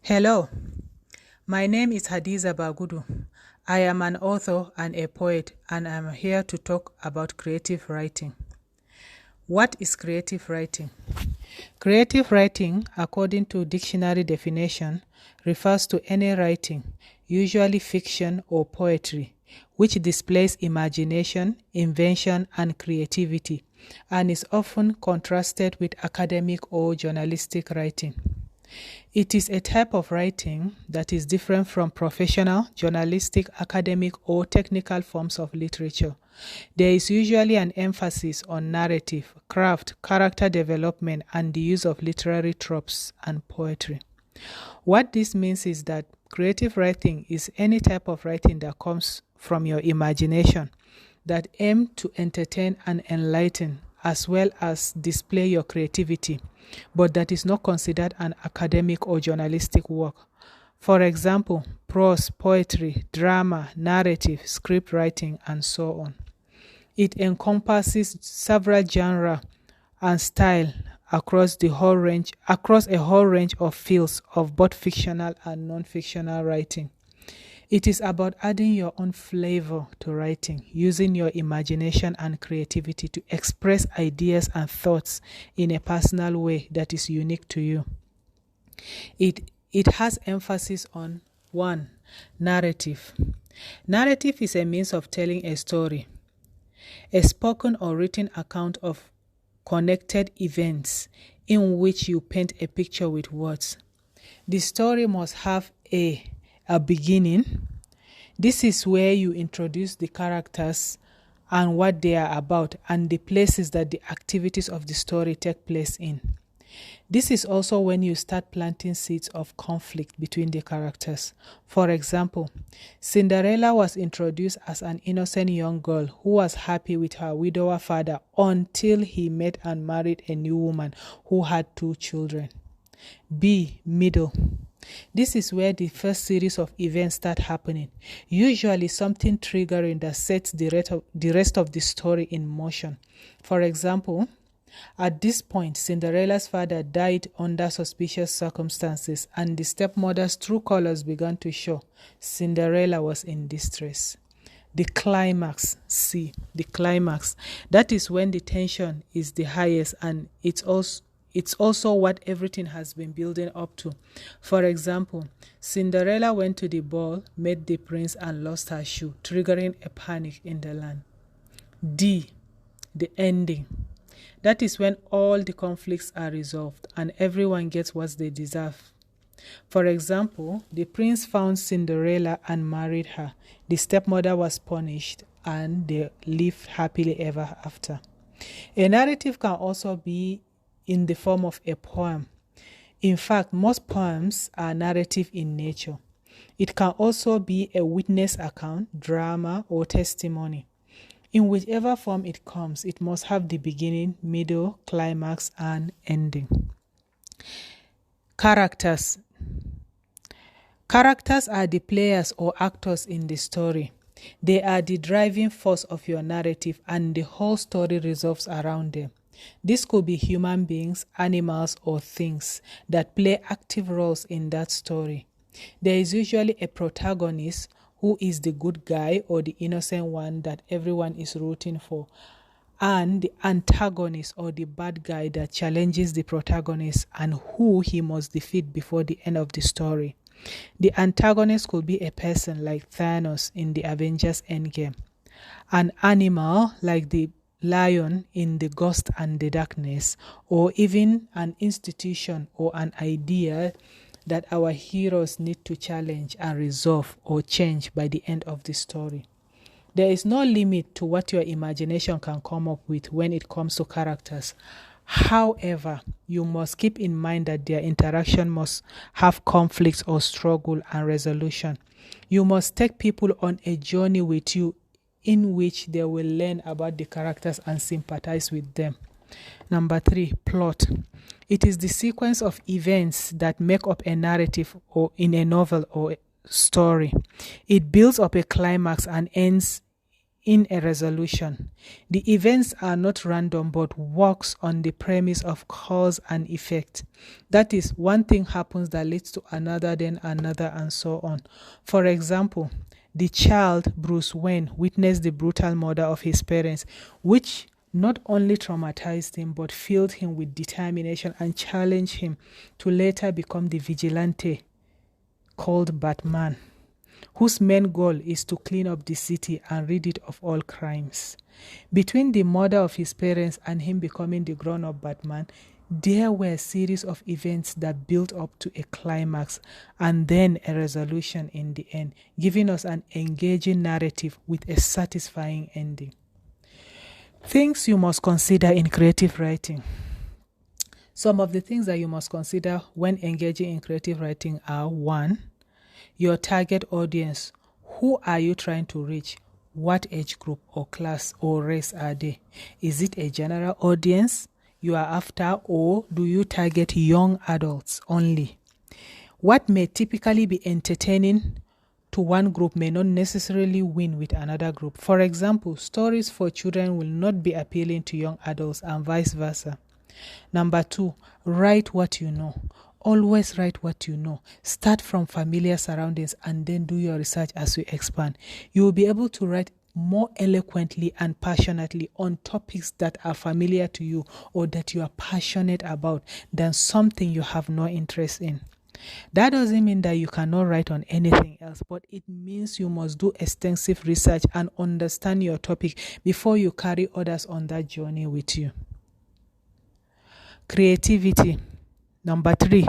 Hello, my name is Hadiza Bagudu. I am an author and a poet, and I'm here to talk about creative writing. What is creative writing? Creative writing, according to dictionary definition, refers to any writing, usually fiction or poetry, which displays imagination, invention, and creativity, and is often contrasted with academic or journalistic writing. It is a type of writing that is different from professional, journalistic, academic, or technical forms of literature. There is usually an emphasis on narrative, craft, character development, and the use of literary tropes and poetry. What this means is that creative writing is any type of writing that comes from your imagination, that aim to entertain and enlighten, as well as display your creativity, but that is not considered an academic or journalistic work. For example, prose, poetry, drama, narrative, script writing, and so on. It encompasses several genres and style across a whole range of fields of both fictional and non-fictional writing. It is about adding your own flavor to writing, using your imagination and creativity to express ideas and thoughts in a personal way that is unique to you. It has emphasis on 1. Narrative. Narrative is a means of telling a story, a spoken or written account of connected events in which you paint a picture with words. The story must have a beginning. This is where you introduce the characters and what they are about and the places that the activities of the story take place in. This is also when you start planting seeds of conflict between the characters. For example, Cinderella was introduced as an innocent young girl who was happy with her widower father until he met and married a new woman who had 2 children. B. Middle. This is where the first series of events start happening, usually something triggering that sets the rest of the story in motion. For example, at this point, Cinderella's father died under suspicious circumstances, and the stepmother's true colors began to show. Cinderella was in distress. The climax, C, the climax. That is when the tension is the highest, and it's also what everything has been building up to. For example, Cinderella went to the ball, met the prince, and lost her shoe, triggering a panic in the land. D, the ending. That is when all the conflicts are resolved and everyone gets what they deserve. For example, the prince found Cinderella and married her. The stepmother was punished and they lived happily ever after. A narrative can also be in the form of a poem. In fact, most poems are narrative in nature. It can also be a witness account, drama, or testimony. In whichever form it comes, it must have the beginning, middle, climax, and ending. Characters. Characters are the players or actors in the story. They are the driving force of your narrative, and the whole story revolves around them. This could be human beings, animals, or things that play active roles in that story. There is usually a protagonist who is the good guy or the innocent one that everyone is rooting for, and the antagonist or the bad guy that challenges the protagonist and who he must defeat before the end of the story. The antagonist could be a person like Thanos in the Avengers Endgame, an animal like the lion in The Ghost and the Darkness, or even an institution or an idea that our heroes need to challenge and resolve or change by the end of the story. There is no limit to what your imagination can come up with when it comes to characters. However, you must keep in mind that their interaction must have conflict or struggle and resolution. You must take people on a journey with you in which they will learn about the characters and sympathize with them. Number 3, plot. It is the sequence of events that make up a narrative or in a novel or story. It builds up a climax and ends in a resolution. The events are not random but works on the premise of cause and effect. That is, one thing happens that leads to another, then another, and so on. For example, the child Bruce Wayne witnessed the brutal murder of his parents, which not only traumatized him but filled him with determination and challenged him to later become the vigilante called Batman, whose main goal is to clean up the city and rid it of all crimes. Between the murder of his parents and him becoming the grown-up Batman, there were a series of events that built up to a climax and then a resolution in the end, giving us an engaging narrative with a satisfying ending. Things you must consider in creative writing. Some of the things that you must consider when engaging in creative writing are: 1. Your target audience. Who are you trying to reach? What age group or class or race are they? Is it a general audience you are after, or do you target young adults only? What may typically be entertaining to one group may not necessarily win with another group. For example, stories for children will not be appealing to young adults and vice versa. Number 2, write what you know. Always write what you know. Start from familiar surroundings and then do your research as you expand. You will be able to write more eloquently and passionately on topics that are familiar to you or that you are passionate about than something you have no interest in. That doesn't mean that you cannot write on anything else, but it means you must do extensive research and understand your topic before you carry others on that journey with you. Creativity. Number 3,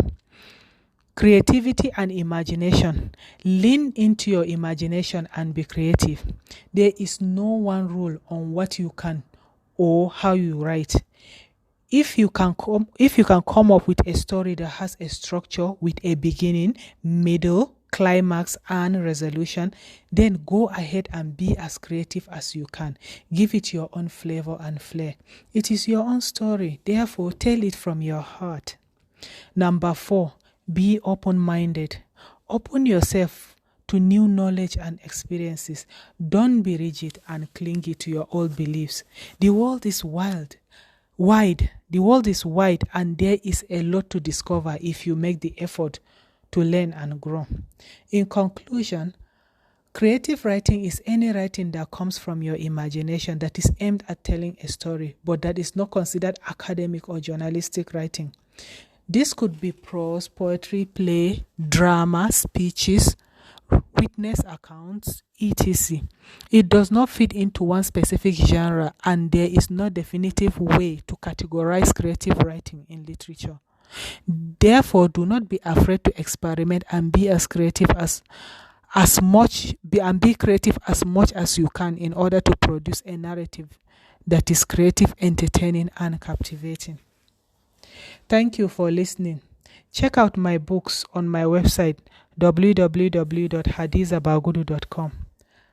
creativity and imagination. Lean into your imagination and be creative. There is no one rule on what you can or how you write. If you can come up with a story that has a structure with a beginning, middle, climax, and resolution, then go ahead and be as creative as you can. Give it your own flavor and flair. It is your own story, therefore tell it from your heart. Number 4, be open-minded. Open yourself to new knowledge and experiences. Don't be rigid and clingy to your old beliefs. The world is wide. The world is wide, and there is a lot to discover if you make the effort to learn and grow. In conclusion, creative writing is any writing that comes from your imagination that is aimed at telling a story, but that is not considered academic or journalistic writing. This could be prose, poetry, play, drama, speeches, witness accounts, etc. It does not fit into one specific genre, and there is no definitive way to categorize creative writing in literature. Therefore, do not be afraid to experiment and be creative as much as you can in order to produce a narrative that is creative, entertaining, and captivating. Thank you for listening. Check out my books on my website www.hadizabagudu.com.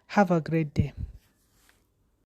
Have a great day.